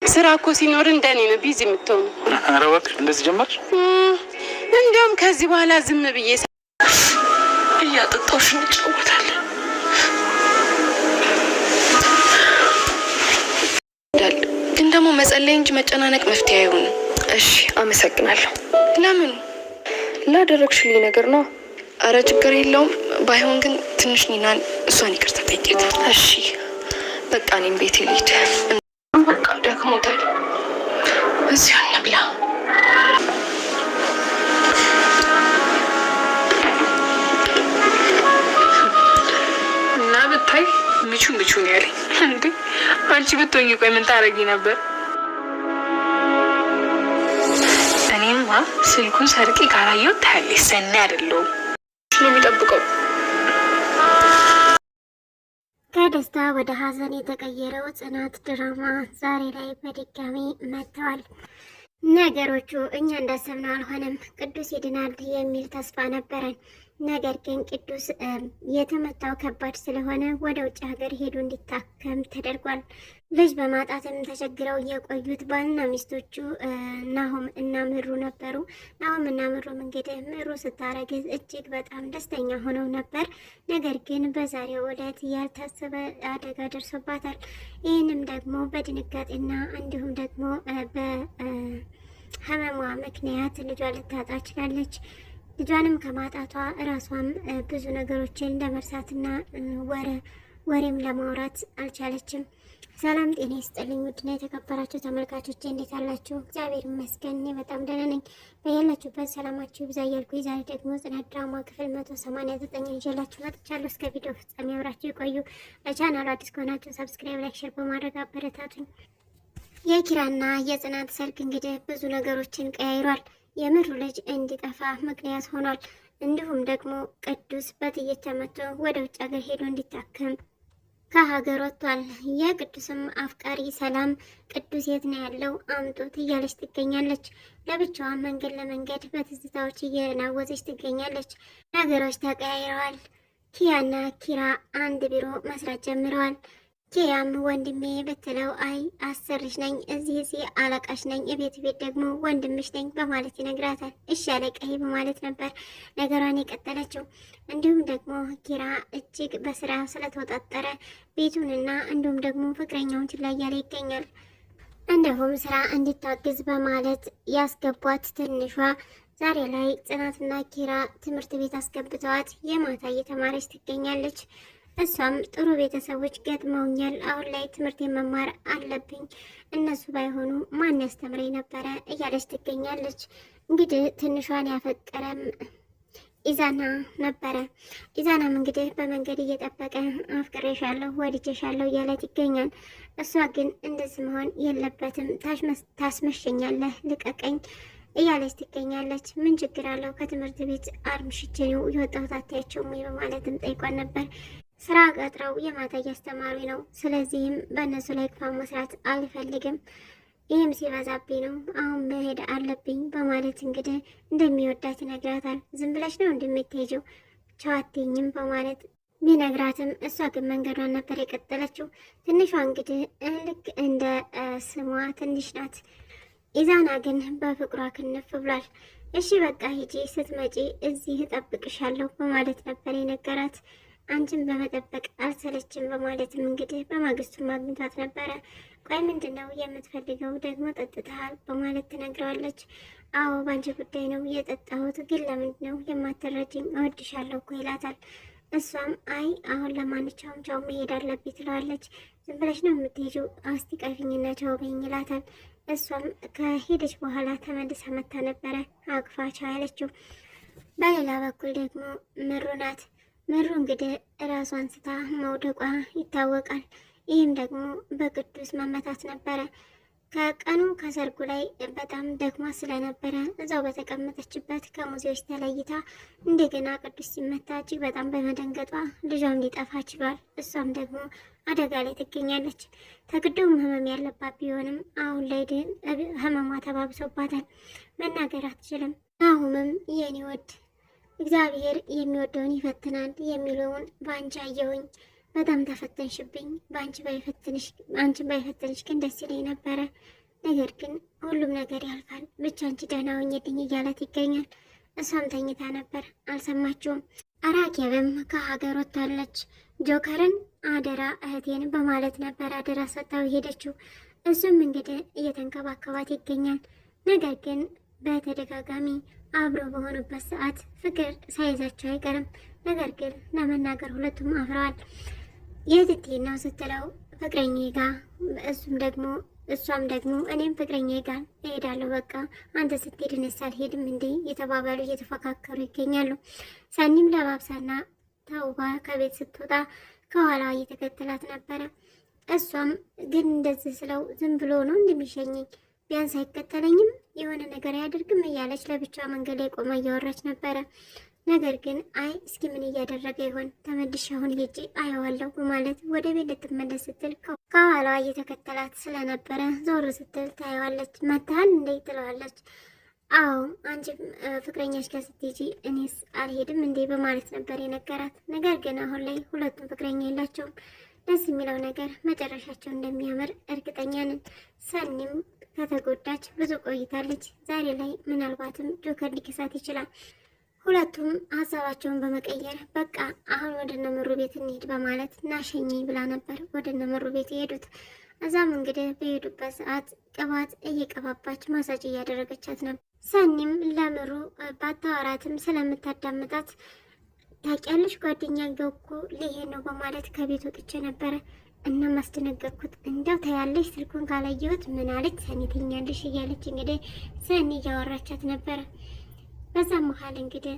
ስራ እኮ ሲኖር እንደኔ ነው ቢዚ የምትሆኑ። ኧረ እባክሽ እንደዚህ ጀመርሽ? እንዲያውም ከዚህ በኋላ ዝም ብዬ እያጠጣሁሽ እንጫወታለን። ግን ደግሞ መጸለይ እንጂ መጨናነቅ መፍትሄ አይሆንም። እሺ አመሰግናለሁ። ለምኑ? ላደረግሽልኝ ነገር ነው። አረ ችግር የለውም። ባይሆን ግን ትንሽ ኒናን እሷን ይቅርታ ጠይቂያት። እሺ በቃ እኔም ቤቴ ልሂድ። በቃ ደክሞታል። እዚሁ እንብላ። እና ብታይ ምቹ ነው ያለኝ። እንዴ አንቺ ብትሆኚ ቆይ ምን ታረጊ ነበር? እኔማ ስልኩን ሰርቄ ካላየሁ ታያለሽ። ሰኔ አይደለሁም ነው የሚጠብቀው። ከደስታ ወደ ሀዘን የተቀየረው ጽናት ድራማ ዛሬ ላይ በድጋሚ መጥተዋል። ነገሮቹ እኛ እንዳሰብነው አልሆነም። ቅዱስ ይድናል የሚል ተስፋ ነበረን። ነገር ግን ቅዱስ የተመታው ከባድ ስለሆነ ወደ ውጭ ሀገር ሄዶ እንዲታከም ተደርጓል። ልጅ በማጣትም ተቸግረው የቆዩት ባልና ሚስቶቹ ናሆም እና ምሩ ነበሩ። ናሆም እና ምሩም እንግዲህ ምሩ ስታረግዝ እጅግ በጣም ደስተኛ ሆነው ነበር። ነገር ግን በዛሬው ዕለት ያልታሰበ አደጋ ደርሶባታል። ይህንም ደግሞ በድንጋጤና እንዲሁም ደግሞ በህመሟ ምክንያት ልጇ ልታጣ ችላለች። ልጇንም ከማጣቷ እራሷም ብዙ ነገሮችን ለመርሳትና ወሬም ለማውራት አልቻለችም። ሰላም ጤና ይስጥልኝ ውድና የተከበራችሁ ተመልካቾች እንዴት አላችሁ? እግዚአብሔር ይመስገን እኔ በጣም ደህና ነኝ። በያላችሁበት ሰላማችሁ ይብዛ እያልኩ ዛሬ ደግሞ ጽናት ድራማ ክፍል 189 ይዤላችሁ መጥቻለሁ። እስከ ቪዲዮ ፍጻሜ አብራችሁ ይቆዩ። ለቻናሉ አዲስ ከሆናችሁ ሰብስክራይብ፣ ላይክ፣ ሼር በማድረግ አበረታቱኝ። የኪራና የጽናት ሰርግ እንግዲህ ብዙ ነገሮችን ቀያይሯል። የምሩ ልጅ እንዲጠፋ ምክንያት ሆኗል። እንዲሁም ደግሞ ቅዱስ በጥይት ተመቶ ወደ ውጭ ሀገር ሄዶ እንዲታከም ከሀገር ወጥቷል። የቅዱስም አፍቃሪ ሰላም ቅዱስ የት ነው ያለው አምጡት እያለች ትገኛለች። ለብቻዋ መንገድ ለመንገድ በትዝታዎች እየናወዘች ትገኛለች። ነገሮች ተቀያይረዋል። ኪያና ኪራ አንድ ቢሮ መስራት ጀምረዋል። ኪያም ወንድሜ ብትለው አይ አሰሪሽ ነኝ፣ እዚህ አለቃሽ ነኝ፣ የቤት ደግሞ ወንድምሽ ነኝ በማለት ይነግራታል። እሺ አለቃዬ በማለት ነበር ነገሯን የቀጠለችው። እንዲሁም ደግሞ ኪራ እጅግ በስራ ስለተወጣጠረ ቤቱንና እንዲሁም ደግሞ ፍቅረኛውን ችላ እያለ ይገኛል። እንዲሁም ስራ እንድታግዝ በማለት ያስገቧት ትንሿ ዛሬ ላይ ጽናትና ኪራ ትምህርት ቤት አስገብተዋት የማታ እየተማረች ትገኛለች። እሷም ጥሩ ቤተሰቦች ገጥመውኛል፣ አሁን ላይ ትምህርት መማር አለብኝ፣ እነሱ ባይሆኑ ማን ያስተምረኝ ነበረ እያለች ትገኛለች። እንግዲህ ትንሿን ያፈቀረም ኢዛና ነበረ። ኢዛናም እንግዲህ በመንገድ እየጠበቀ አፍቅሬሻለሁ፣ ወድጄሻለሁ እያለት ይገኛል። እሷ ግን እንደዚህ መሆን የለበትም፣ ታስመሸኛለህ፣ ልቀቀኝ እያለች ትገኛለች። ምን ችግር አለው ከትምህርት ቤት አርምሽቼ ነው የወጣሁት አታያቸውም ወይ በማለትም ጠይቋን ነበር። ስራ ቀጥረው የማታ እያስተማሪ ነው። ስለዚህም በእነሱ ላይ ክፋ መስራት አልፈልግም፣ ይህም ሲበዛብኝ ነው፣ አሁን መሄድ አለብኝ በማለት እንግዲህ እንደሚወዳት ይነግራታል። ዝም ብለሽ ነው እንደምትሄጂው ቻዋቴኝም በማለት ቢነግራትም እሷ ግን መንገዷን ነበር የቀጠለችው። ትንሿ እንግዲህ ልክ እንደ ስሟ ትንሽ ናት። ኢዛና ግን በፍቅሯ ክንፍ ብሏል። እሺ በቃ ሂጂ፣ ስትመጪ እዚህ እጠብቅሻለሁ በማለት ነበር የነገራት። አንቺን በመጠበቅ አልሰለችም በማለትም እንግዲህ በማግስቱ ማግኘቷት ነበረ። ቆይ ምንድን ነው የምትፈልገው? ደግሞ ጠጥተሃል በማለት ትነግረዋለች። አዎ ባንቺ ጉዳይ ነው የጠጣሁት፣ ግን ለምንድን ነው የማትረጅኝ? እወድሻለሁ እኮ ይላታል። እሷም አይ አሁን ለማንኛውም ቻው መሄድ አለብኝ ትለዋለች። ዝም ብለሽ ነው የምትሄጂው? አስቲ ቀፊኝና ቻው በይኝ ይላታል። እሷም ከሄደች በኋላ ተመልሳ መታ ነበረ አቅፋ ቻው ያለችው። በሌላ በኩል ደግሞ ምሩ ናት። ምሩ እንግዲህ ራሷን ስታ መውደቋ ይታወቃል። ይህም ደግሞ በቅዱስ መመታት ነበረ። ከቀኑ ከሰርጉ ላይ በጣም ደክማ ስለነበረ እዛው በተቀመጠችበት ከሙዚዎች ተለይታ እንደገና ቅዱስ ሲመታ እጅግ በጣም በመደንገጧ ልጇም ሊጠፋ ችሏል። እሷም ደግሞ አደጋ ላይ ትገኛለች። ተግዶም ህመም ያለባት ቢሆንም አሁን ላይ ግን ህመሟ ተባብሶባታል። መናገር አትችልም። አሁንም የኔ ወድ እግዚአብሔር የሚወደውን ይፈትናል የሚለውን በአንቺ አየሁኝ። በጣም ተፈተንሽብኝ። አንቺን ባይፈትንሽ ግን ደስ ይለኝ ነበረ። ነገር ግን ሁሉም ነገር ያልፋል፣ ብቻ አንቺ ደህና ሁኚልኝ እያለት ይገኛል። እሷም ተኝታ ነበር፣ አልሰማችውም። ራኬብም ከሀገር ወጥታለች። ጆከርን አደራ እህቴን በማለት ነበር አደራ ሰጥታው ሄደችው። እሱም እንግዲህ እየተንከባከባት ይገኛል። ነገር ግን በተደጋጋሚ አብረው በሆኑበት ሰዓት ፍቅር ሳይዛቸው አይቀርም። ነገር ግን ለመናገር ሁለቱም አፍረዋል። የትቴ ነው ስትለው ፍቅረኛዬ ጋ፣ እሷም ደግሞ እኔም ፍቅረኛዬ ጋር እሄዳለሁ፣ በቃ አንተ ስትሄድ እኔስ አልሄድም እንዴ የተባባሉ እየተፈካከሩ ይገኛሉ። ሰኒም ለባብሳና ተውባ ከቤት ስትወጣ ከኋላዋ እየተከተላት ነበረ። እሷም ግን እንደዚህ ስለው ዝም ብሎ ነው እንደሚሸኘኝ፣ ቢያንስ አይከተለኝም፣ የሆነ ነገር አያደርግም እያለች ለብቻ መንገድ ላይ ቆማ እያወራች ነበረ። ነገር ግን አይ እስኪ ምን እያደረገ ይሆን ተመልሼ አሁን ሄጄ አየዋለሁ በማለት ወደ ቤት ልትመለስ ስትል ከኋላዋ እየተከተላት ስለነበረ ዞር ስትል ታየዋለች። መታል እንዴ ትለዋለች። አዎ አንቺ ፍቅረኛሽ ጋር ስትሄጂ እኔስ አልሄድም እንዴ በማለት ነበር የነገራት። ነገር ግን አሁን ላይ ሁለቱም ፍቅረኛ የላቸውም። ደስ የሚለው ነገር መጨረሻቸው እንደሚያምር እርግጠኛ ነን። ሰኒም ከተጎዳች ብዙ ቆይታለች። ዛሬ ላይ ምናልባትም ጆከር ሊከሳት ይችላል። ሁለቱም ሀሳባቸውን በመቀየር በቃ አሁን ወደ እነምሩ ቤት እንሂድ በማለት ናሸኘኝ ብላ ነበር ወደ እነምሩ ቤት የሄዱት። እዛም እንግዲህ በሄዱበት ሰዓት ቅባት እየቀባባች ማሳጅ እያደረገቻት ነበር። ሰኒም ለምሩ ባታወራትም ስለምታዳምጣት ታውቂያለሽ ጓደኛ ገኮ ሊሄድ ነው በማለት ከቤት ወጥቼ ነበረ እና ማስደነገጥኩት። እንዲያው ታያለሽ ስልኩን ካላየሁት ምን አለች ሰኒ ትኛለሽ እያለች እንግዲህ ሰኒ እያወራቻት ነበረ። በዛ መሀል እንግዲህ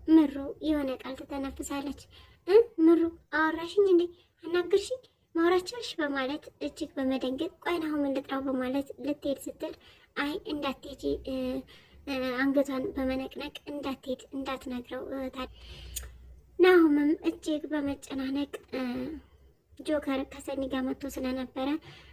ምሩ የሆነ ቃል ትተነፍሳለች። ምሩ አወራሽኝ እንዴ አናገርሽኝ ማውራቻልሽ በማለት እጅግ በመደንገጥ ቆይና አሁን ልጥራው በማለት ልትሄድ ስትል አይ እንዳትሄጂ አንገቷን በመነቅነቅ እንዳትሄድ እንዳትነግረው ናሁምም እጅግ በመጨናነቅ ጆከር ከሰኒ ጋር መጥቶ ስለነበረ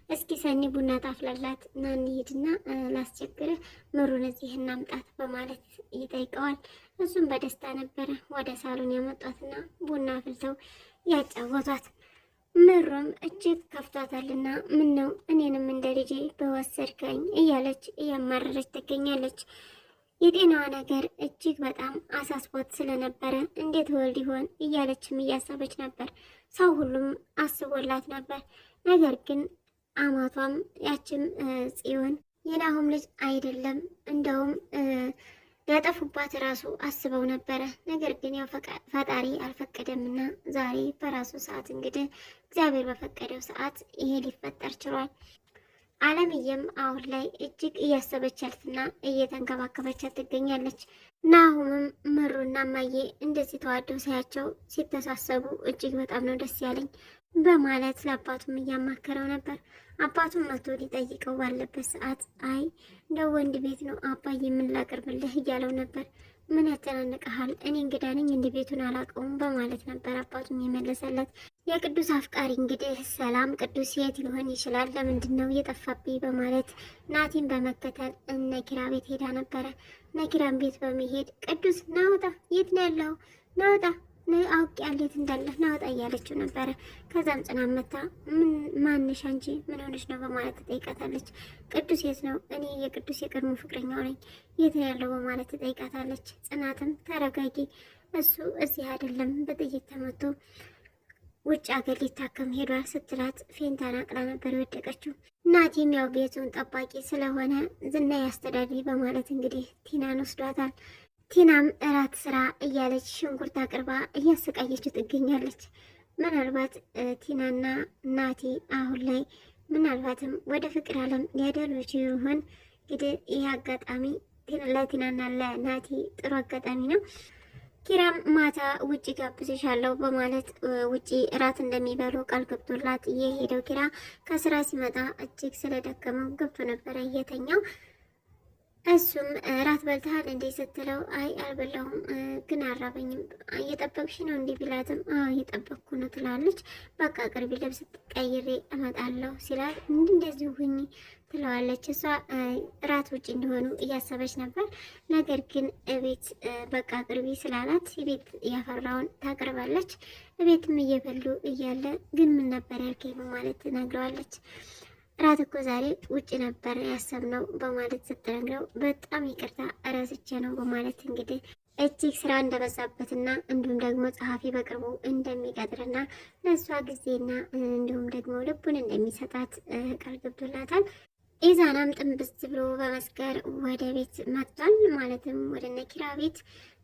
እስኪ ሰኒ ቡና ታፍላላት እና እንሂድና ላስቸግርህ ምሩን እዚህ እናምጣት በማለት ይጠይቀዋል። እሱም በደስታ ነበረ ወደ ሳሎን ያመጧትና ቡና አፍልተው ያጫወቷት። ምሩም እጅግ ከፍቷታልና ምን ነው እኔንም እንደ ልጄ በወሰድከኝ እያለች እያማረረች ትገኛለች። የጤናዋ ነገር እጅግ በጣም አሳስቦት ስለነበረ እንዴት ወልድ ይሆን እያለችም እያሰበች ነበር። ሰው ሁሉም አስቦላት ነበር። ነገር ግን አማቷም ያችም ጽዮን የናሁም ልጅ አይደለም እንደውም ሊያጠፉባት ራሱ አስበው ነበረ። ነገር ግን ያው ፈጣሪ አልፈቀደምና ዛሬ በራሱ ሰዓት እንግዲህ እግዚአብሔር በፈቀደው ሰዓት ይሄ ሊፈጠር ችሏል። አለምዬም አሁን ላይ እጅግ እያሰበቻትና እየተንከባከበቻት ትገኛለች። ናሁምም ምሩና ማዬ እንደዚህ ተዋደው ሳያቸው ሲተሳሰቡ እጅግ በጣም ነው ደስ ያለኝ በማለት ለአባቱም እያማከረው ነበር። አባቱም መቶ ሊጠይቀው ባለበት ሰዓት አይ እንደ ወንድ ቤት ነው አባዬ ምን ላቅርብልህ እያለው ነበር። ምን ያጨናንቀሃል? እኔ እንግዳ ነኝ እንደ ቤቱን አላውቀውም በማለት ነበር አባቱም የመለሰለት። የቅዱስ አፍቃሪ እንግዲህ ሰላም ቅዱስ የት ሊሆን ይችላል ለምንድን ነው የጠፋብኝ በማለት ናቲን በመከተል እነ ኪራ ቤት ሄዳ ነበረ። እነ ኪራን ቤት በመሄድ ቅዱስ ናውጣ፣ የት ነው ያለው? ናውጣ አውቅ ያሌት እንዳለህ ናወጣ እያለችው ነበረ። ከዛም ጽናት መታ ማንሽ አንቺ ምን ሆነች ነው በማለት ትጠይቃታለች። ቅዱስ የት ነው? እኔ የቅዱስ የቀድሞ ፍቅረኛው ነኝ፣ የት ነው ያለው በማለት ትጠይቃታለች። ጽናትም ተረጋጊ፣ እሱ እዚህ አይደለም በጥይት ተመቶ ውጭ ሀገር ሊታከም ሄዷል ስትላት ፌንታን አቅላ ነበር የወደቀችው። ናቲም ያው ቤቱን ጠባቂ ስለሆነ ዝና ያስተዳድሪ በማለት እንግዲህ ቲናን ወስዷታል። ቲናም እራት ስራ እያለች ሽንኩርት አቅርባ እያሰቃየችው ትገኛለች። ምናልባት ቲናና ናቲ አሁን ላይ ምናልባትም ወደ ፍቅር አለም ሊያደርጉ ይሆን? እንግዲህ ይህ አጋጣሚ ለቲናና ለናቲ ጥሩ አጋጣሚ ነው። ኪራም ማታ ውጭ ጋብዝሻለሁ በማለት ውጭ እራት እንደሚበሉ ቃል ገብቶላት የሄደው ኪራ ከስራ ሲመጣ እጅግ ስለደከመው ገብቶ ነበረ እየተኛው። እሱም እራት በልተሃል እንዴ ስትለው አይ አልበላሁም ግን አራበኝም እየጠበቅሽ ነው እንዲህ ቢላትም አዎ እየጠበቅኩ ነው ትላለች። በቃ ቅርቢ ልብስ ቀይሬ እመጣለሁ ሲላት እንደዚህ ሁኚ ትለዋለች። እሷ እራት ውጭ እንዲሆኑ እያሰበች ነበር። ነገር ግን እቤት በቃ ቅርቢ ስላላት ቤት ያፈራውን ታቀርባለች። እቤትም እየበሉ እያለ ግን ምን ነበር ያልከኝ በማለት ትነግረዋለች። እራት እኮ ዛሬ ውጭ ነበር ያሰብነው በማለት ስትነግረው በጣም ይቅርታ እረስቼ ነው በማለት እንግዲህ እጅግ ስራ እንደበዛበትና እንዲሁም ደግሞ ጸሐፊ በቅርቡ እንደሚቀጥርና ለእሷ ጊዜና እንዲሁም ደግሞ ልቡን እንደሚሰጣት ቃል ገብቶላታል። ኢዛናም ጥንብዝ ብሎ በመስከር ወደ ቤት መጥቷል። ማለትም ወደ ነኪራ ቤት።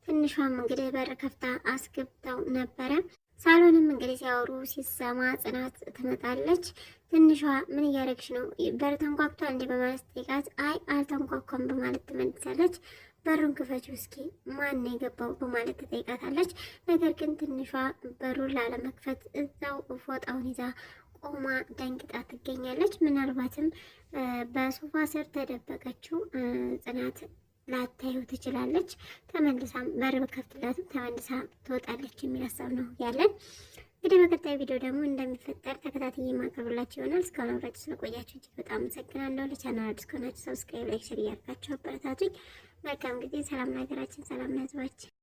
ትንሿም እንግዲህ በር ከፍታ አስገብተው ነበረ። ሳሎንም እንግዲህ ሲያወሩ ሲሰማ ጽናት ትመጣለች። ትንሿ ምን እያደረግሽ ነው? በር ተንኳኩቷል እንዲህ በማለት ጠይቃት፣ አይ አልተንኳኳም በማለት ትመልሳለች። በሩን ክፈችው እስኪ ማን ነው የገባው በማለት ትጠይቃታለች። ነገር ግን ትንሿ በሩን ላለመክፈት እዛው ፎጣውን ይዛ ቆማ ደንግጣ ትገኛለች። ምናልባትም በሶፋ ስር ተደበቀችው ጽናት ላታዩ ትችላለች። ተመልሳም በር በከፍትላትም ተመልሳ ትወጣለች የሚል ሀሳብ ነው ያለን። እንግዲህ በቀጣይ ቪዲዮ ደግሞ እንደሚፈጠር ተከታታይ የማቀርብላችሁ ይሆናል። እስካሁን አብራችሁ ስለቆያችሁ እጅግ በጣም አመሰግናለሁ። ለቻናል አዲስ ከሆናችሁ ሰብስክራይብ፣ ላይክ፣ ሼር እያደረጋችሁ አበረታቱኝ። መልካም ጊዜ። ሰላም ለሀገራችን፣ ሰላም ለሕዝባችን።